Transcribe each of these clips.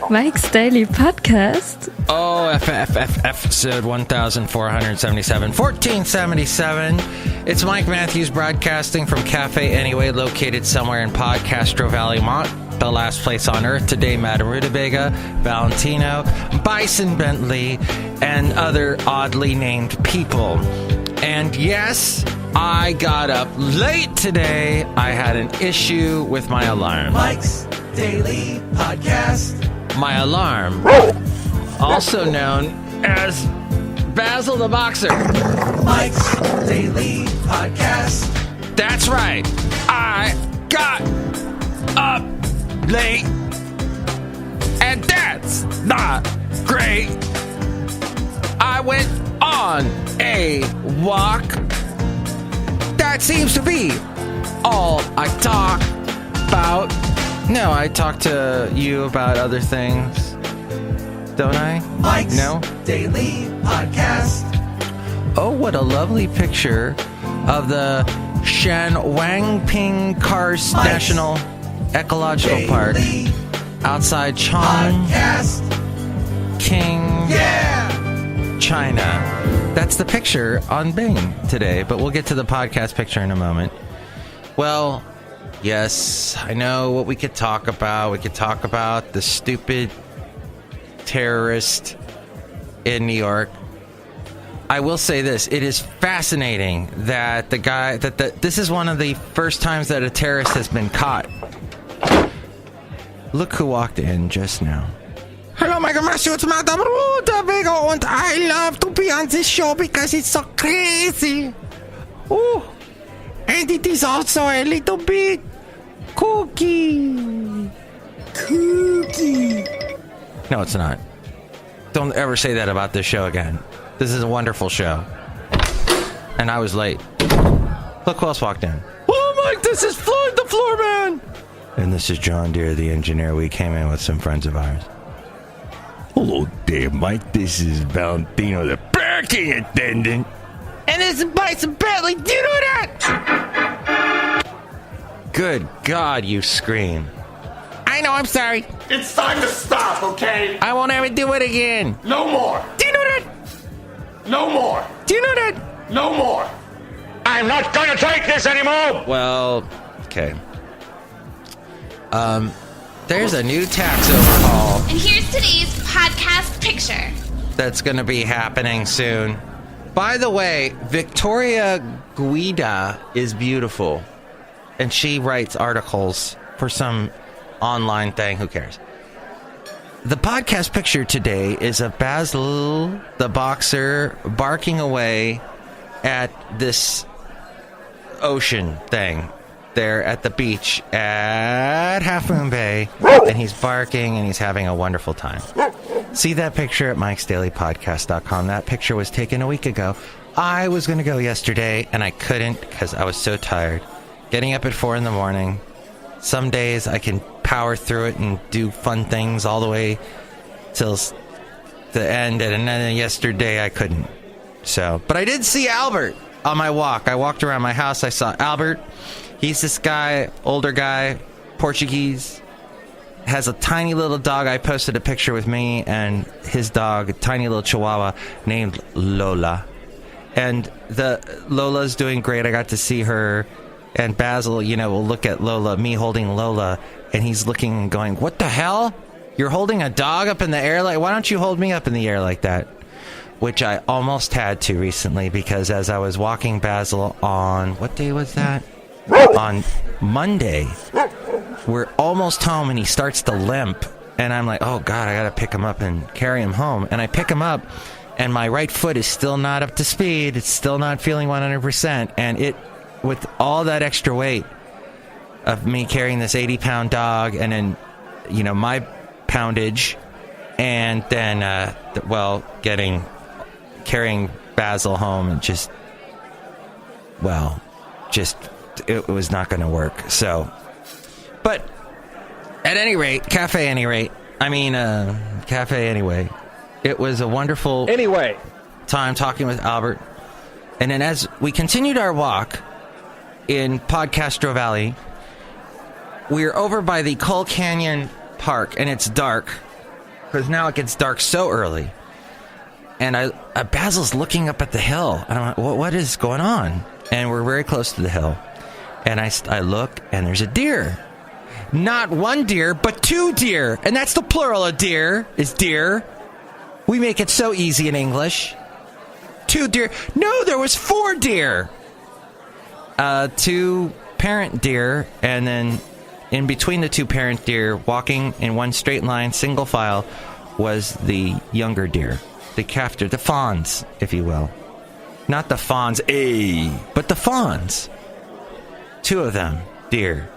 Mike's Daily Podcast. Oh, episode 1477. It's Mike Matthews broadcasting from Cafe Anyway, located somewhere in Podcastro Valley, the last place on earth. Today, Madame Rootabega, Valentino, Bison Bentley, and other oddly named people. And yes, I got up late today. I had an issue with my alarm. Mike's Daily Podcast. My alarm, also known as Basil the Boxer. Mike's Daily Podcast. That's right. I got up late, and that's not great. I went on a walk. That seems to be all I talk about. No, I talk to you about other things, don't I? Mike's No? Daily Podcast. Oh, what a lovely picture of the Shan Wangping Karst Mike's National Ecological Park Daily outside Chongqing, Podcast. Yeah! China. That's the picture on Bing today, but we'll get to the podcast picture in a moment. Well, yes, I know what we could talk about. We could talk about the stupid terrorist in New York. I will say this. It is fascinating that this is one of the first times that a terrorist has been caught. Look who walked in just now. Hello, Michael Matthews, it's Madame Rootabega, and I love to be on this show because it's so crazy. Ooh. And it is also a little bit kooky. No, it's not. Don't ever say that about this show again. This is a wonderful show. And I was late. Look who else walked in. Oh, Mike, this is Floyd the Floorman. And this is John Deere, the engineer. We came in with some friends of ours. Hello there, Mike. This is Valentino, the parking attendant. And this is Bison Bentley. Do you know that? Good God, you scream. I know, I'm sorry. It's time to stop, okay? I won't ever do it again. No more. Do you know that? No more. Do you know that? No more. I'm not gonna take this anymore. Well, okay. There's a new tax overhaul And here's today's podcast picture. that's going to be happening soon. By the way, Victoria Guida is beautiful, and she writes articles for some online thing. Who cares? The podcast picture today is of Basil the Boxer barking away at this ocean thing there at the beach at Half Moon Bay, and he's barking and he's having a wonderful time. See that picture at MIKEs-DAILY-PODCAST.com. That picture was taken a week ago. I was going to go yesterday, and I couldn't because I was so tired. Getting up at 4 in the morning. Some days I can power through it and do fun things all the way till the end, and then yesterday I couldn't. So, but I did see Albert on my walk. I walked around my house. I saw Albert. He's this guy, older guy, Portuguese, has a tiny little dog. I posted a picture with me and his dog, a tiny little Chihuahua named Lola. And Lola's doing great. I got to see her. And Basil, will look at Lola, me holding Lola, and he's looking and going, what the hell? You're holding a dog up in the air? Why don't you hold me up in the air like that? Which I almost had to recently, because as I was walking Basil on, what day was that? On Monday, we're almost home and he starts to limp, and I'm like, oh God, I gotta pick him up and carry him home. And I pick him up, and my right foot is still not up to speed. It's still not feeling 100%. And with all that extra weight of me carrying this 80-pound dog, and then, my poundage, and then, carrying Basil home, and it was not going to work. So, but at any rate, Cafe Anyway, it was a wonderful time talking with Albert. And then as we continued our walk in Podcastro Valley, we were over by the Coal Canyon park, and it's dark, because now it gets dark so early. And Basil's looking up at the hill. And I'm like, what is going on? And we're very close to the hill. And I look, and there's a deer. Not one deer, but 2 deer. And that's the plural of deer, is deer. We make it so easy in English. 2 deer. No, there was 4 deer. 2 parent deer, and then in between the 2 parent deer, walking in one straight line, single file, was the younger deer. The calf deer, the fawns, if you will. Not the fawns, but the fawns. 2 of them, deer.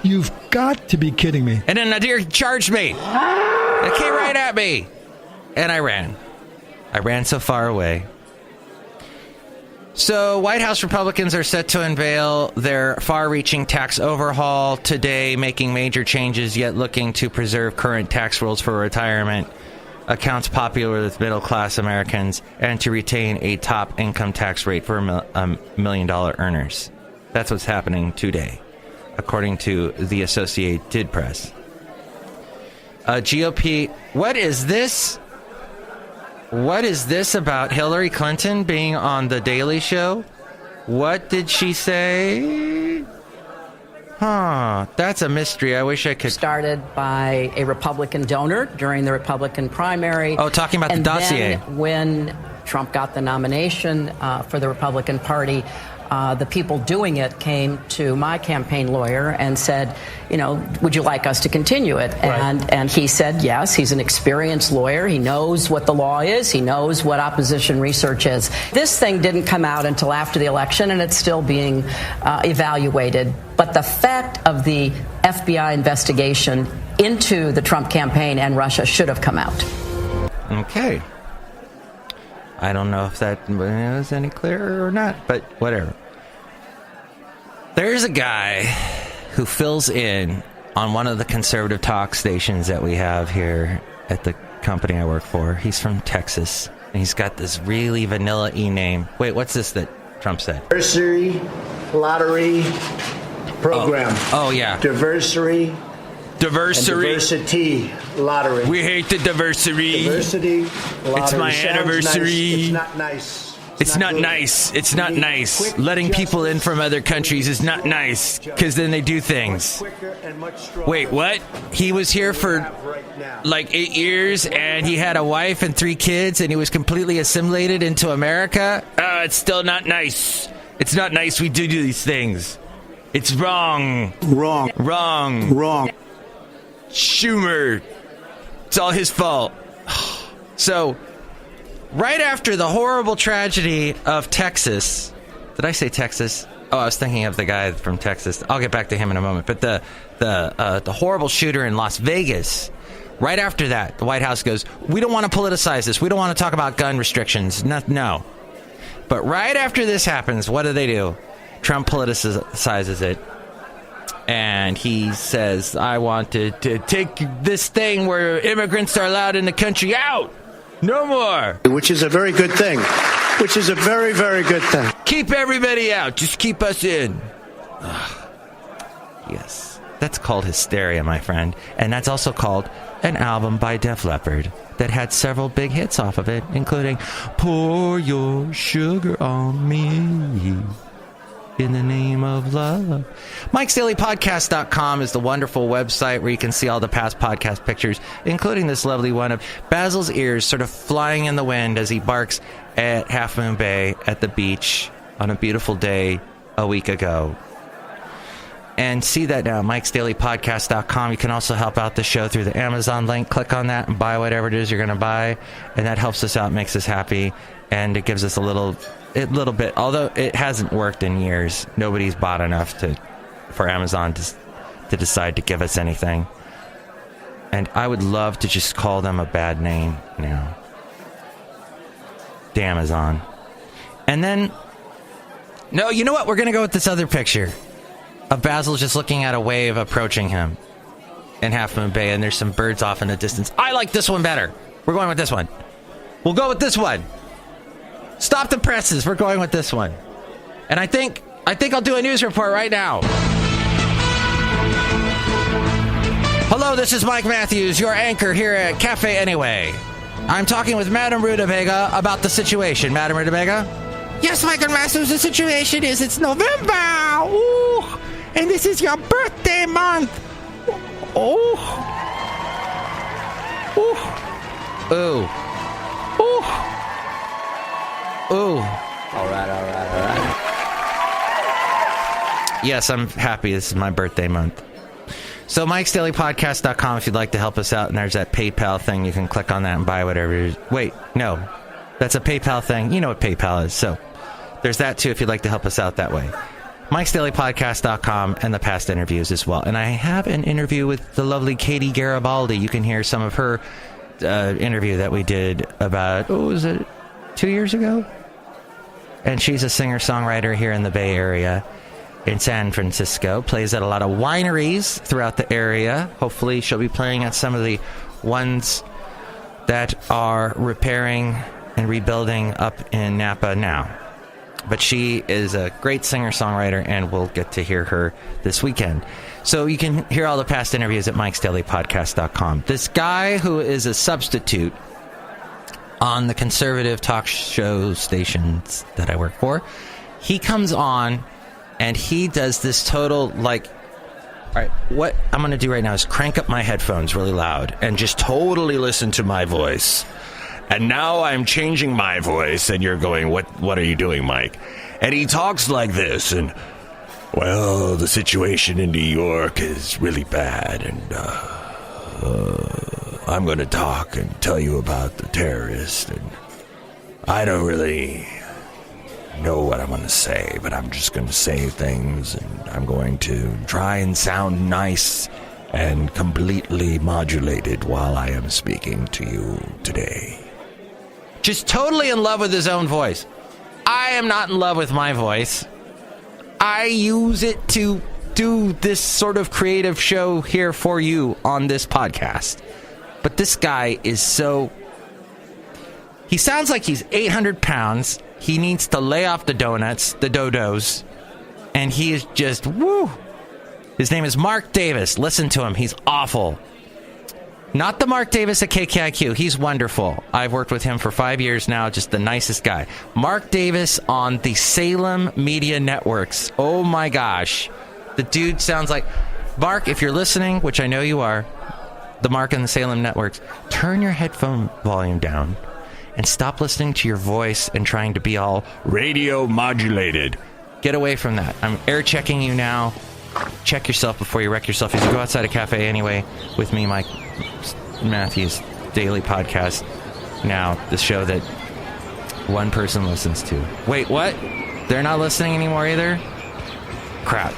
You've got to be kidding me. And then the deer charged me. It came right at me. And I ran. I ran so far away. So, White House Republicans are set to unveil their far-reaching tax overhaul today, making major changes, yet looking to preserve current tax rules for retirement accounts popular with middle-class Americans, and to retain a top income tax rate for $1 million earners. That's what's happening today, according to the Associated Press. GOP, what is this? What is this about Hillary Clinton being on The Daily Show? What did she say? That's a mystery. I wish I could... Started by a Republican donor during the Republican primary. Oh, talking about the dossier. Then when Trump got the nomination for the Republican Party, the people doing it came to my campaign lawyer and said, would you like us to continue it? Right. And he said, yes, he's an experienced lawyer. He knows what the law is. He knows what opposition research is. This thing didn't come out until after the election, and it's still being evaluated. But the fact of the FBI investigation into the Trump campaign and Russia should have come out. Okay. I don't know if that was any clearer or not, but whatever. There's a guy who fills in on one of the conservative talk stations that we have here at the company I work for. He's from Texas, and he's got this really vanilla-y name. Wait, what's this that Trump said? Diversity lottery program. Oh yeah. Diversity lottery. We hate the diversity. Diversity lottery. It's my anniversary. Nice. It's not nice. It's not nice. Letting people in from other countries is not nice, because then they do things. Wait, what? He was here for like 8 years, and he had a wife and 3 kids, and he was completely assimilated into America? It's still not nice. It's not nice we do these things. It's wrong. Wrong. Schumer. It's all his fault. So, right after the horrible tragedy of Texas... Did I say Texas? Oh, I was thinking of the guy from Texas. I'll get back to him in a moment. But the horrible shooter in Las Vegas... Right after that, the White House goes, we don't want to politicize this. We don't want to talk about gun restrictions. No. But right after this happens, what do? Trump politicizes it. And he says, I want to take this thing where immigrants are allowed in the country out. No more. Which is a very good thing. Which is a very, very good thing. Keep everybody out. Just keep us in. Yes. That's called hysteria, my friend. And that's also called an album by Def Leppard that had several big hits off of it, including Pour Your Sugar on Me. In the name of love. MIKEs-DAILY-PODCAST.com is the wonderful website where you can see all the past podcast pictures, including this lovely one of Basil's ears sort of flying in the wind as he barks at Half Moon Bay at the beach on a beautiful day a week ago. And see that now, MIKEs-DAILY-PODCAST.com. You can also help out the show through the Amazon link. Click on that and buy whatever it is you're going to buy. And that helps us out, makes us happy, and it gives us a little bit, although it hasn't worked in years. Nobody's bought enough for Amazon to decide to give us anything. And I would love to just call them a bad name now. Damazon. And then, no, you know what? We're going to go with this other picture of Basil just looking at a wave approaching him in Half Moon Bay, and there's some birds off in the distance. I like this one better. We're going with this one. We'll go with this one. Stop the presses. We're going with this one. And I think I'll do a news report right now. Hello, this is Mike Matthews, your anchor here at Cafe Anyway. I'm talking with Madame Rootabega about the situation. Madame Rootabega? Yes, Michael Matthews, the situation is it's November. Ooh, and this is your birthday month. Oh. Ooh. Ooh. Ooh. Ooh. All right. Yes, I'm happy. This is my birthday month. So MIKEs-DAILY-PODCAST.com if you'd like to help us out, and there's that PayPal thing. You can click on that and buy whatever. Wait, no. That's a PayPal thing. You know what PayPal is. So there's that too if you'd like to help us out that way. MIKEs-DAILY-PODCAST.com and the past interviews as well. And I have an interview with the lovely Katie Garibaldi. You can hear some of her interview that we did about, 2 years ago? And she's a singer-songwriter here in the Bay Area. In San Francisco, plays at a lot of wineries throughout the area. Hopefully she'll be playing at some of the ones that are repairing and rebuilding up in Napa now. But she is a great singer-songwriter, and we'll get to hear her this weekend. So you can hear all the past interviews at MIKEs-DAILY-PODCAST.com. This guy who is a substitute on the conservative talk show stations that I work for, he comes on and he does this total, like, all right, what I'm going to do right now is crank up my headphones really loud and just totally listen to my voice. And now I'm changing my voice, and you're going, what are you doing, Mike? And he talks like this, and, well, the situation in New York is really bad, and I'm going to talk and tell you about the terrorists, and I don't really know what I'm going to say, but I'm just going to say things, and I'm going to try and sound nice and completely modulated while I am speaking to you today. Just totally in love with his own voice. I am not in love with my voice. I use it to do this sort of creative show here for you on this podcast. But this guy is so... He sounds like he's 800 pounds. He needs to lay off the donuts, the dodos, and he is just, woo. His name is Mark Davis. Listen to him. He's awful. Not the Mark Davis at KKIQ. He's wonderful. I've worked with him for 5 years now. Just the nicest guy. Mark Davis on the Salem Media Networks. Oh, my gosh. The dude sounds like... Mark, if you're listening, which I know you are, the Mark and the Salem Networks, turn your headphone volume down. And stop listening to your voice and trying to be all radio modulated. Get away from that. I'm air checking you now. Check yourself before you wreck yourself. As you go outside a cafe anyway with me, Mike Matthews, Daily Podcast. Now, the show that one person listens to. Wait, what? They're not listening anymore either? Crap.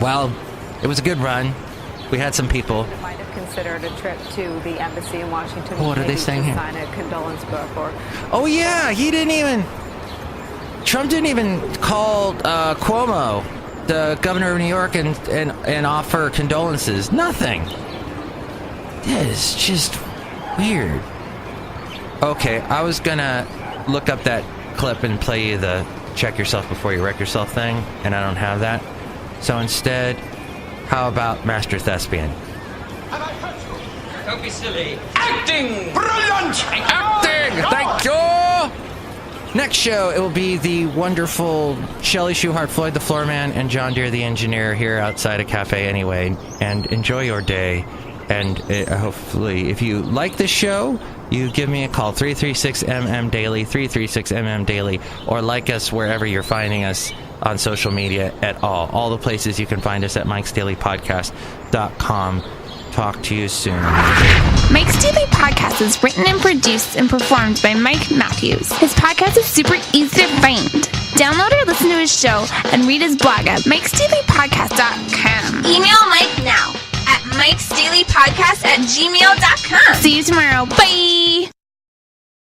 Well, it was a good run. We had some people. Considered a trip to the embassy in Washington. What are they saying here? Sign a condolence book or... Oh yeah, Trump didn't even call Cuomo, the governor of New York, and offer condolences. Nothing. That is just weird. Okay, I was gonna look up that clip and play you the check yourself before you wreck yourself thing, and I don't have that. So instead, how about Master Thespian? Don't be silly. Acting! Brilliant! Acting! Thank you! Next show, it will be the wonderful Chely Shoehart, Floyd the Floorman, and John Deere the Engineer here outside a cafe anyway. And enjoy your day. And hopefully, if you like this show, you give me a call, 336-MM-DAILY, 336-MM-DAILY, or like us wherever you're finding us on social media at all. All the places you can find us at MIKEs-DAILY-PODCAST.com. Talk to you soon. Mike's Daily Podcast is written and produced and performed by Mike Matthews. His podcast is super easy to find. Download or listen to his show and read his blog at MIKEs-DAILY-PODCAST.com. Email Mike now at MIKEs-DAILY-PODCAST@gmail.com. See you tomorrow. Bye!